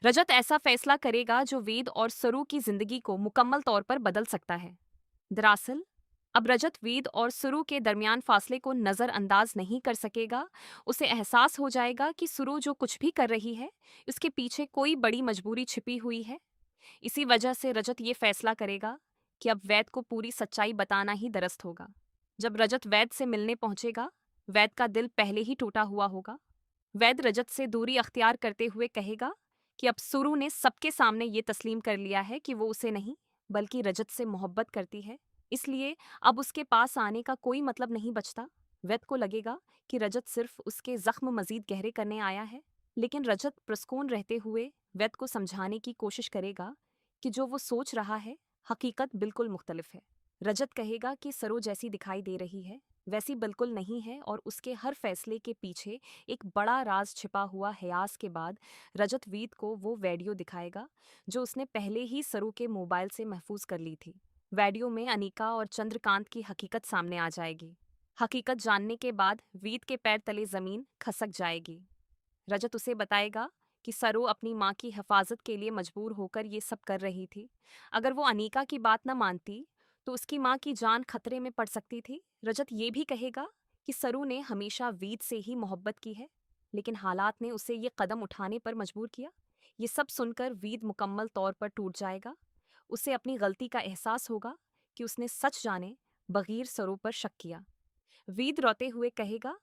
रजत ऐसा फैसला करेगा जो वेद और सरू की जिंदगी को मुकम्मल तौर पर बदल सकता है। दरअसल, अब रजत वेद और सुरु के दरमियान फासले को नजरअंदाज नहीं कर सकेगा। उसे एहसास हो जाएगा कि सुरु जो कुछ भी कर रही है, उसके पीछे कोई बड़ी मजबूरी छिपी हुई है। इसी वजह से रजत ये फैसला करेगा कि अब वैद को पूरी सच्चाई बताना ही दरस्त होगा। जब रजत वैद से मिलने पहुंचेगा, वैद का दिल पहले ही टूटा हुआ होगा। वैद रजत से दूरी अख्तियार करते हुए कहेगा कि अब सुरु ने सबके सामने ये तस्लीम कर लिया है कि वो उसे नहीं, बल्कि रजत से मोहब्बत करती है। इसलिए अब उसके पास आने का कोई मतलब नहीं बचता। वैद को लगेगा कि रजत सिर्फ उसके जख्म मजीद गहरे करने आया है। लेकिन रजत प्रस्कून रहते हुए वैद को समझाने की कोशिश करेगा कि जो वो सोच रहा है, हकीकत बिल्कुल मुख्तलिफ है। रजत कहेगा कि सरो जैसी दिखाई दे रही है, वैसी बिल्कुल नहीं है, और उसके हर फैसले के पीछे एक बड़ा राज छिपा हुआ है। आज के बाद रजत वीत को वो वीडियो दिखाएगा जो उसने पहले ही सरू के मोबाइल से महफूज कर ली थी। वीडियो में अनीका और चंद्रकांत की हकीकत सामने आ जाएगी। हकीकत जानने के बाद वीत के पैर तले जमीन खसक जाएगी। रजत उसे बताएगा कि सरो अपनी माँ की हिफाजत के लिए मजबूर होकर ये सब कर रही थी। अगर वो अनीका की बात न मानती तो उसकी माँ की जान खतरे में पड़ सकती थी। रजत ये भी कहेगा कि सरू ने हमेशा वीद से ही मोहब्बत की है, लेकिन हालात ने उसे ये कदम उठाने पर मजबूर किया। ये सब सुनकर वीद मुकम्मल तौर पर टूट जाएगा। उसे अपनी गलती का एहसास होगा कि उसने सच जाने बगैर सरू पर शक किया। वीद रोते हुए कहेगा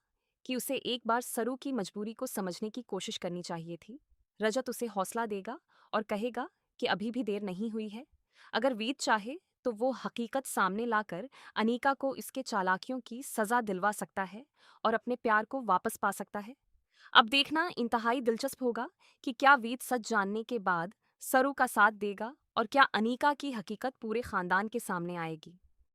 कि उसे एक बार सरू की मजबूरी को समझने की कोशिश करनी चाहिए थी। रजत उसे हौसला देगा और कहेगा कि अभी भी देर नहीं हुई है। अगर वीद चाहे तो वो हकीकत सामने लाकर अनीका को इसके चालाकियों की सजा दिलवा सकता है और अपने प्यार को वापस पा सकता है। अब देखना इंतहाई दिलचस्प होगा कि क्या वीद सच जानने के बाद सरू का साथ देगा और क्या अनीका की हकीकत पूरे खानदान के सामने आएगी।